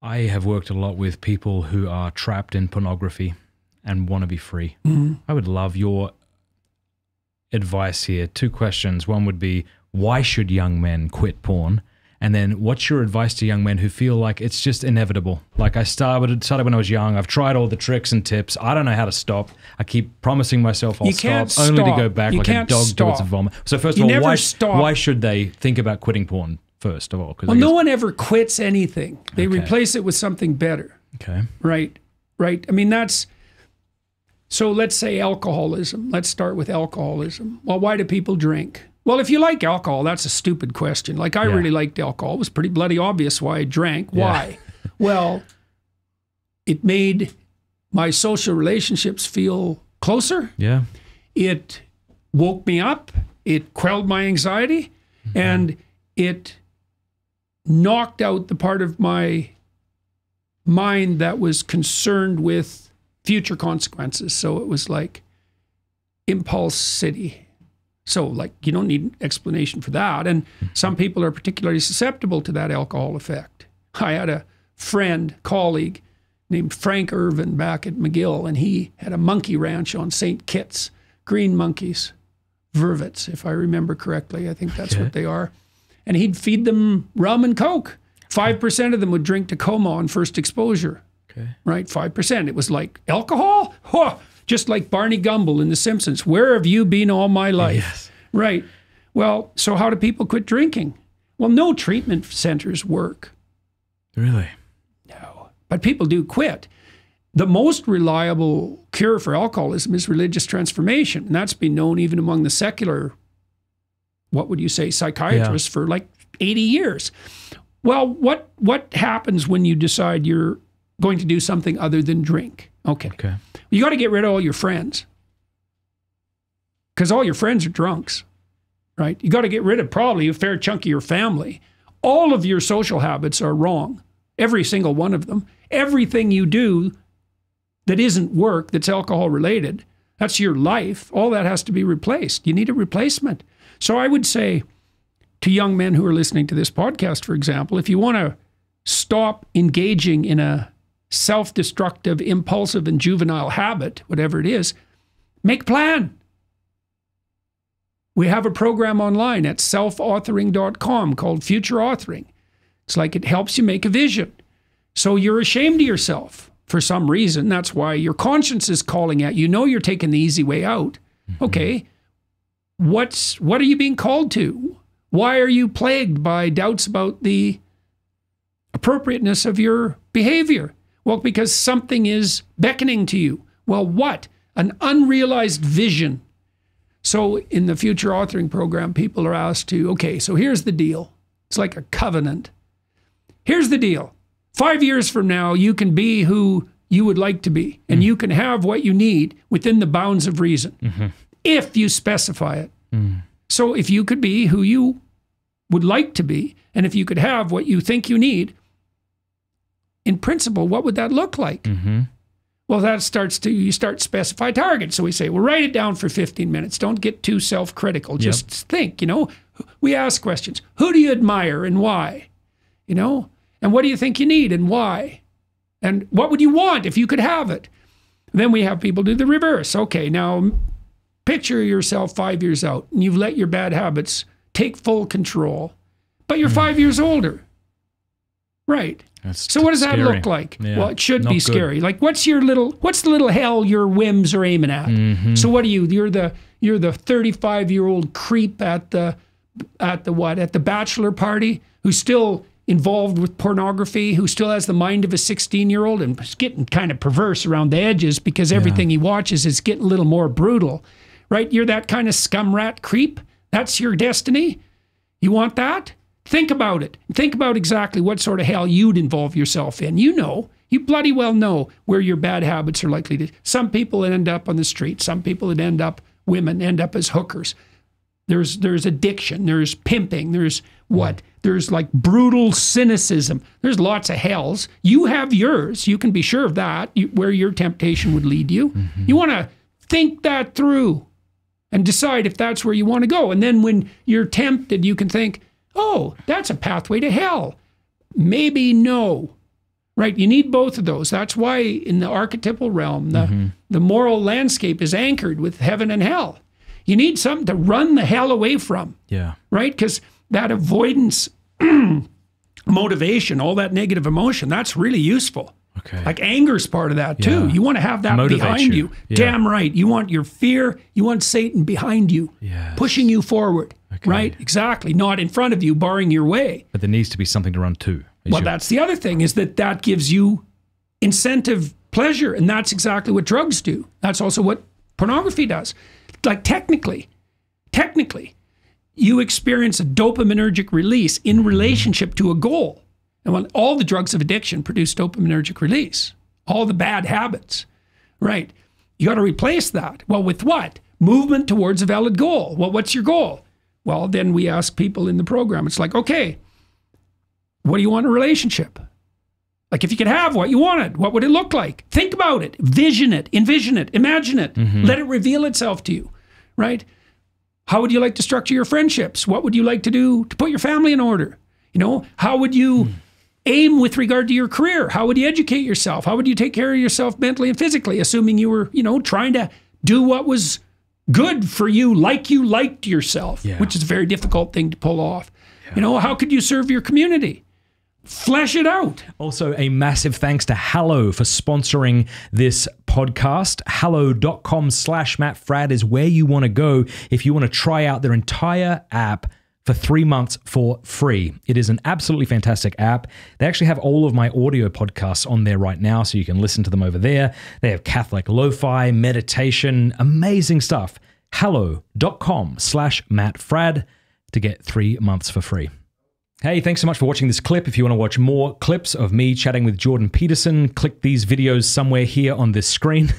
I have worked a lot with people who are trapped in pornography and want to be free. I would love your advice here. 2 questions. One would be, why should young men quit porn? And then what's your advice to young men who feel like it's just inevitable? Like I started when I was young. I've tried all the tricks and tips. I don't know how to stop. I keep promising myself I'll stop, only to go back like a dog towards a vomit. So first of all, why should they think about quitting porn first of all? Well, no one ever quits anything. They replace it with something better. Okay. Right. I mean, that's... So let's say alcoholism. Let's start with alcoholism. Well, why do people drink? Well, if you like alcohol, that's a stupid question. Like, I really liked alcohol. It was pretty bloody obvious why I drank. Why? Well, it made my social relationships feel closer. Yeah. It woke me up. It quelled my anxiety. And it knocked out the part of my mind that was concerned with future consequences. So it was like impulsivity. So like, you don't need an explanation for that. And some people are particularly susceptible to that alcohol effect. I had a friend, colleague named Frank Irvin back at McGill, and he had a monkey ranch on St. Kitts, green monkeys, vervets, if I remember correctly. I think that's what they are. And he'd feed them rum and Coke. 5% of them would drink Tacoma on first exposure. Right, 5%. It was like, alcohol? Huh. Just like Barney Gumble in The Simpsons. Where have you been all my life? Yes. Right. Well, so how do people quit drinking? Well, no treatment centers work. Really? No. But people do quit. The most reliable cure for alcoholism is religious transformation. And that's been known even among the secular, what would you say, psychiatrists for like 80 years. Well, what happens when you decide you're going to do something other than drink? Okay. You got to get rid of all your friends, because all your friends are drunks, right? You got to get rid of probably a fair chunk of your family. All of your social habits are wrong. Every single one of them. Everything you do that isn't work, that's alcohol related, that's your life. All that has to be replaced. You need a replacement. So I would say to young men who are listening to this podcast, for example, if you want to stop engaging in a self-destructive, impulsive, and juvenile habit, whatever it is, make a plan. We have a program online at selfauthoring.com called Future Authoring. It's like it helps you make a vision. So you're ashamed of yourself for some reason. That's why your conscience is calling at you. You know you're taking the easy way out. Okay, what are you being called to? Why are you plagued by doubts about the appropriateness of your behavior? Well, because something is beckoning to you. Well, what? An unrealized vision. So in the Future Authoring program, people are asked to, okay, so here's the deal. It's like a covenant. Here's the deal. 5 years from now, you can be who you would like to be, and you can have what you need within the bounds of reason, if you specify it. So if you could be who you would like to be, and if you could have what you think you need, in principle, what would that look like? Well, that you start specify targets. So we say, well, write it down for 15 minutes. Don't get too self-critical. Just think, you know, we ask questions. Who do you admire and why? You know, and what do you think you need and why? And what would you want if you could have it? Then we have people do the reverse. Okay, now picture yourself 5 years out, and you've let your bad habits take full control, but you're 5 years older. Right. So what does that look like? Well, it should be scary. Like, what's the little hell your whims are aiming at? So what are you? You're the 35-year-old creep at the bachelor party who's still involved with pornography, who still has the mind of a 16-year-old and is getting kind of perverse around the edges because everything he watches is getting a little more brutal, right? You're that kind of scum rat creep. That's your destiny. You want that? Think about it. Think about exactly what sort of hell you'd involve yourself in. You know, you bloody well know where your bad habits are likely to. Some people end up on the street. Some people that women end up as hookers. There's addiction. There's pimping. There's what? There's like brutal cynicism. There's lots of hells. You have yours. You can be sure of that, where your temptation would lead you. You want to think that through and decide if that's where you want to go. And then when you're tempted, you can think, oh, that's a pathway to hell. Maybe no. right? You need both of those. That's why in the archetypal realm, the moral landscape is anchored with heaven and hell. You need something to run the hell away from. Yeah. Right? Because that avoidance motivation, all that negative emotion, that's really useful. Okay. Like anger's part of that too. Yeah. You want to have that Motivate behind you. Yeah. Damn right. You want your fear, you want Satan behind you, Yes. pushing you forward. Okay. Right? Exactly. Not in front of you, barring your way. But there needs to be something to run to. Well, that's the other thing, is that gives you incentive pleasure. And that's exactly what drugs do. That's also what pornography does. Like technically, you experience a dopaminergic release in relationship to a goal. And when all the drugs of addiction produce dopaminergic release, all the bad habits, right? You got to replace that. Well, with what? Movement towards a valid goal. Well, what's your goal? Well, then we ask people in the program, it's like, okay, what do you want in a relationship? Like if you could have what you wanted, what would it look like? Think about it, vision it, envision it, imagine it, let it reveal itself to you, right? How would you like to structure your friendships? What would you like to do to put your family in order? You know, how would you aim with regard to your career? How would you educate yourself? How would you take care of yourself mentally and physically, assuming you were, trying to do what was good for you, like you liked yourself, which is a very difficult thing to pull off. Yeah. How could you serve your community? Flesh it out. Also, a massive thanks to Hallow for sponsoring this podcast. Hallow.com/Matt Fradd is where you want to go if you want to try out their entire app for 3 months for free. It is an absolutely fantastic app. They actually have all of my audio podcasts on there right now, so you can listen to them over there. They have Catholic lo-fi, meditation, amazing stuff. Hallow.com/Matt Fradd to get 3 months for free. Hey, thanks so much for watching this clip. If you want to watch more clips of me chatting with Jordan Peterson, click these videos somewhere here on this screen.